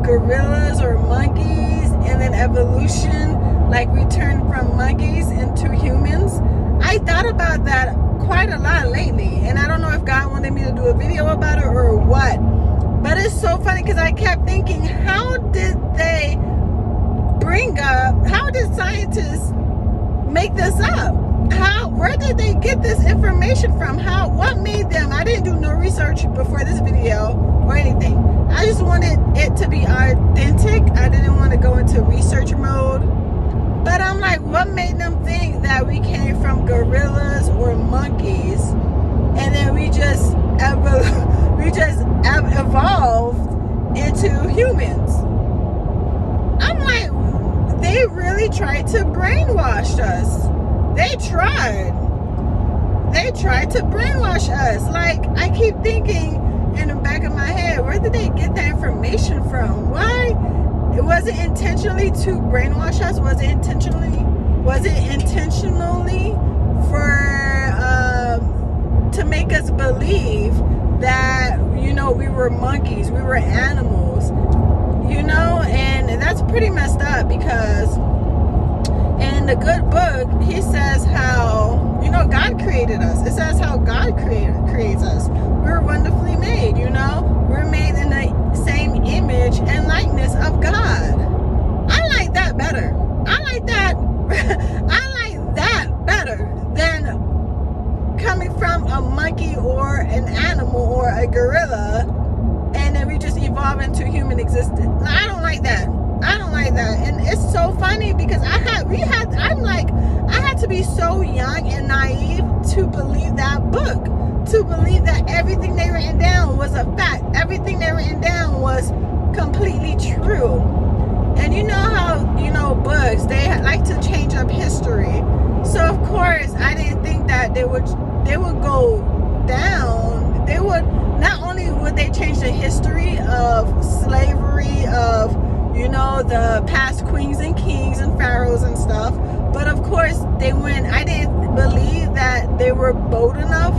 gorillas or monkeys, and then evolution, like we turn from monkeys into humans. I thought about that quite a lot lately, and I don't know if God wanted me to do a video about it or what, but it's so funny because I kept thinking, how did scientists make this up? Where did they get this information from? What made them? I didn't do no research before this video or anything. I just wanted it to be authentic. I didn't want to go into research mode. But I'm like, what made them think that we came from gorillas or monkeys, and then we just evolved into humans? I'm like, they really tried to brainwash us. They tried to brainwash us. Like, I keep thinking in the back of my head, where did they get that information from? Why? It wasn't intentionally to brainwash us. Was it intentionally to make us believe that, we were monkeys, we were animals, and that's pretty messed up, because in the good book, he says how, God created us. It says how God creates us. We're wonderfully made, We're made in the same image and likeness of God. I like that better. I like that better than coming from a monkey or an animal or a gorilla, and then we just evolve into human existence. I don't like that. And it's so funny because I had to be so young and naive to believe that book, to believe that everything they written down was a fact, everything they written down was completely true. And you know how, books, they like to change up history. So of course I didn't think that they would go down. They would, not only would they change the history of slavery, of the past queens and kings and pharaohs and stuff, but of course I didn't believe that they were bold enough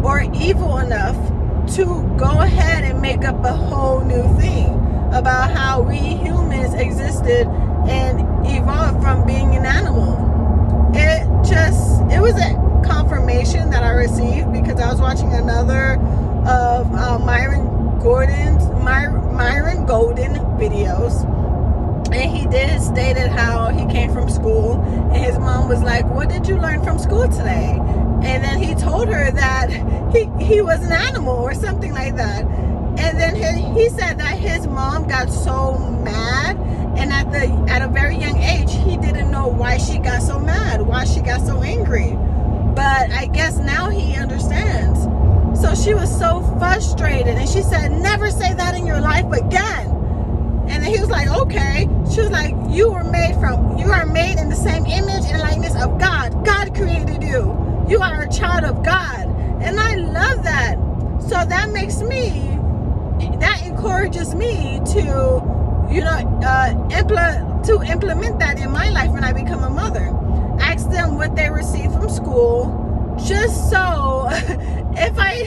or evil enough to go ahead and make up a whole new thing about how we humans existed and evolved from being an animal. It was a confirmation that I received because I was watching another of Myron Golden videos, and he stated how he came from school, and his mom was like, what did you learn from school today? And then he told her that he was an animal or something like that. And then he said that his mom got so mad, and at a very young age, he didn't know why she got so mad, why she got so angry. But I guess now he understands. So she was so frustrated, and she said, never say that in your life again. And then he was like, okay. She was like, you are made in the same image and likeness of God. God created you. You are a child of God. And I love that. So that encourages me to, implement that in my life when I become a mother. Ask them what they received from school, just so if I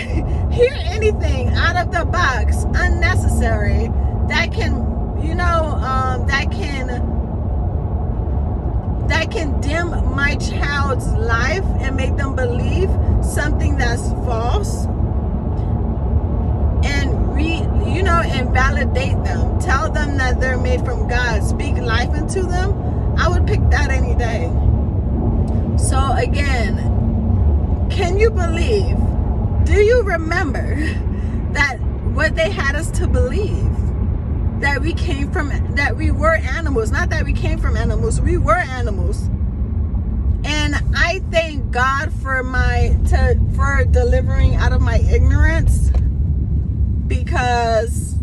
hear anything out of the box unnecessary that can dim my child's life and make them believe something that's false, and and validate them, tell them that they're made from God, speak life into them, I would pick that any day. So again, can you believe, do you remember that what they had us to believe? That we were animals. Not that we came from animals, we were animals. And I thank God for delivering out of my ignorance, because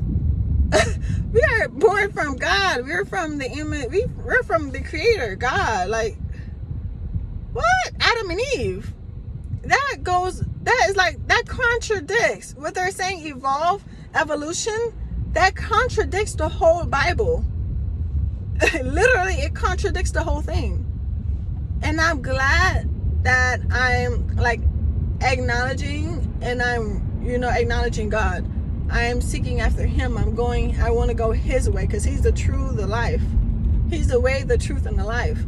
we are born from God. We're from the image. We're from the Creator, God. Like, what? Adam and Eve. That contradicts what they're saying. Evolution. That contradicts the whole Bible. Literally, it contradicts the whole thing. And I'm glad that I'm acknowledging, and I'm acknowledging God, I am seeking after him. I want to go his way, because he's the truth, the life. He's the way, the truth, and the life.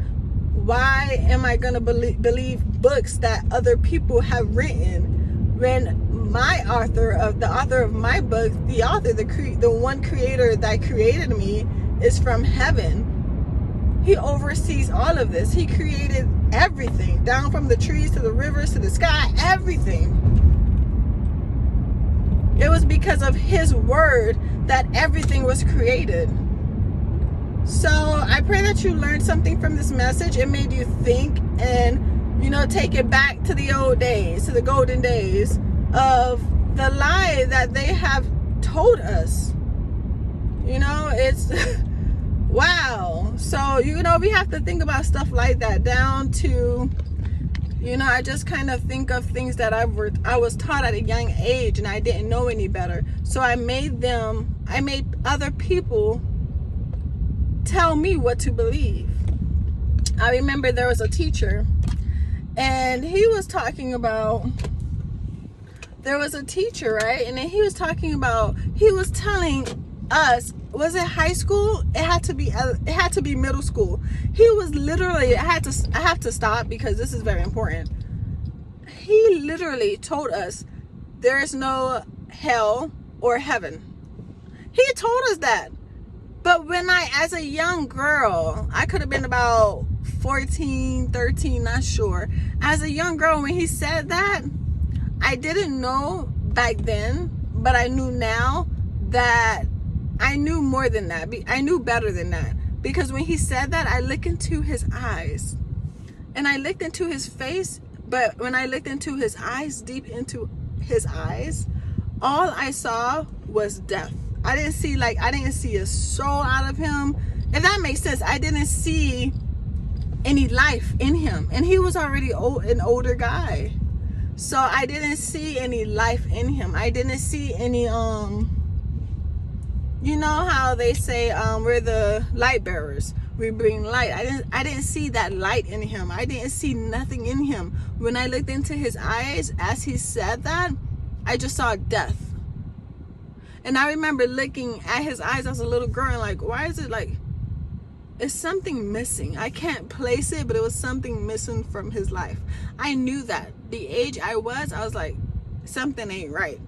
Why am I going to believe books that other people have written when the author of my book, the one creator that created me, is from heaven? He oversees all of this. He created everything, down from the trees to the rivers to the sky, everything. It was because of his word that everything was created. So I pray that you learned something from this message. It made you think and, take it back to the old days, to the golden days of the lie that they have told us. It's wow. So, we have to think about stuff like that, down to, I just kind of think of things that I was taught at a young age, and I didn't know any better. So I made other people tell me what to believe. I remember there was a teacher, and he was talking about, right? And then he was telling us, was it high school? It had to be middle school. He was literally, I have to stop because this is very important. He literally told us there is no hell or heaven. He told us that. But when as a young girl, I could have been about 14, 13, not sure. As a young girl, when he said that, I didn't know back then, but I knew now that I knew more than that. I knew better than that. Because when he said that, I looked into his eyes. And I looked into his face, but when I looked into his eyes, deep into his eyes, all I saw was death. I didn't see a soul out of him. If that makes sense, I didn't see any life in him. And he was already an older guy. So I didn't see any life in him. I didn't see any, you know how they say, we're the light bearers. We bring light. I didn't see that light in him. I didn't see nothing in him. When I looked into his eyes, as he said that, I just saw death. And I remember looking at his eyes as a little girl and like, why is it like, it's something missing. I can't place it, but it was something missing from his life. I knew that. The age I was like, something ain't right.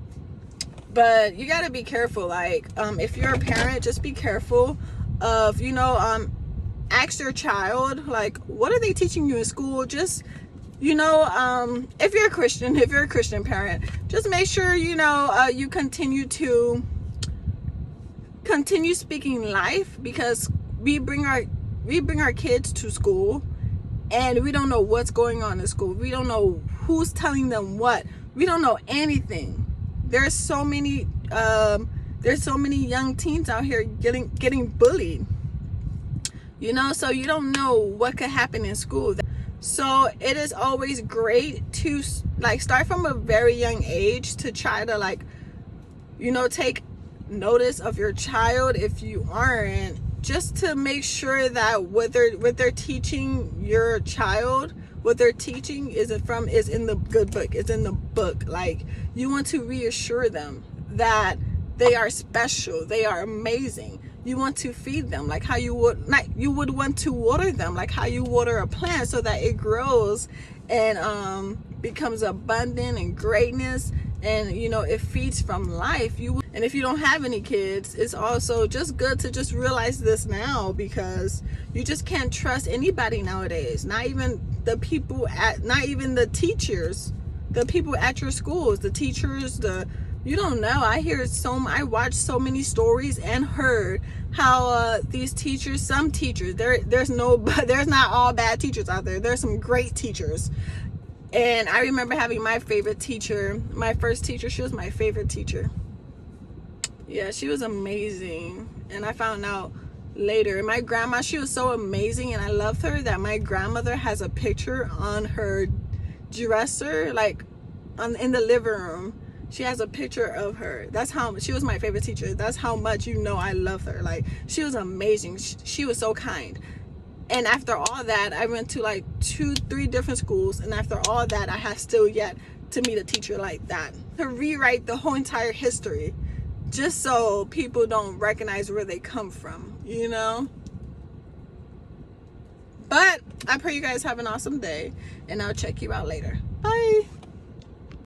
But you got to be careful. Like, if you're a parent, just be careful of, ask your child, like, what are they teaching you in school? Just, if you're a Christian parent, just make sure, you continue speaking life, because we bring our kids to school and we don't know what's going on in school. We don't know who's telling them what. We don't know anything. There's so many young teens out here getting bullied. So you don't know what could happen in school. So it is always great to start from a very young age to try to take notice of your child if you aren't, just to make sure that what they're teaching your child, what they're teaching is in the good book, is in the book. Like, you want to reassure them that they are special, they are amazing. You want to feed them like how you would want to water them, like how you water a plant so that it grows and becomes abundant and greatness, and it feeds from life. And if you don't have any kids, it's also just good to just realize this now, because you just can't trust anybody nowadays. Not even the teachers, the people at your schools, the teachers, you don't know. I watched so many stories and heard how these teachers, some teachers, there's not all bad teachers out there. There's some great teachers. And I remember having my favorite teacher, my first teacher. She was my favorite teacher. Yeah, she was amazing. And I found out later, my grandma, she was so amazing, and I loved her, that my grandmother has a picture on her dresser, in the living room. She has a picture of her. That's how she was my favorite teacher. That's how much I love her. She was amazing. She was so kind. And after all that, I went to 2-3 different schools, and after all that, I have still yet to meet a teacher like that, to rewrite the whole entire history. just so people don't recognize where they come from, you know? But I pray you guys have an awesome day, and I'll check you out later. Bye.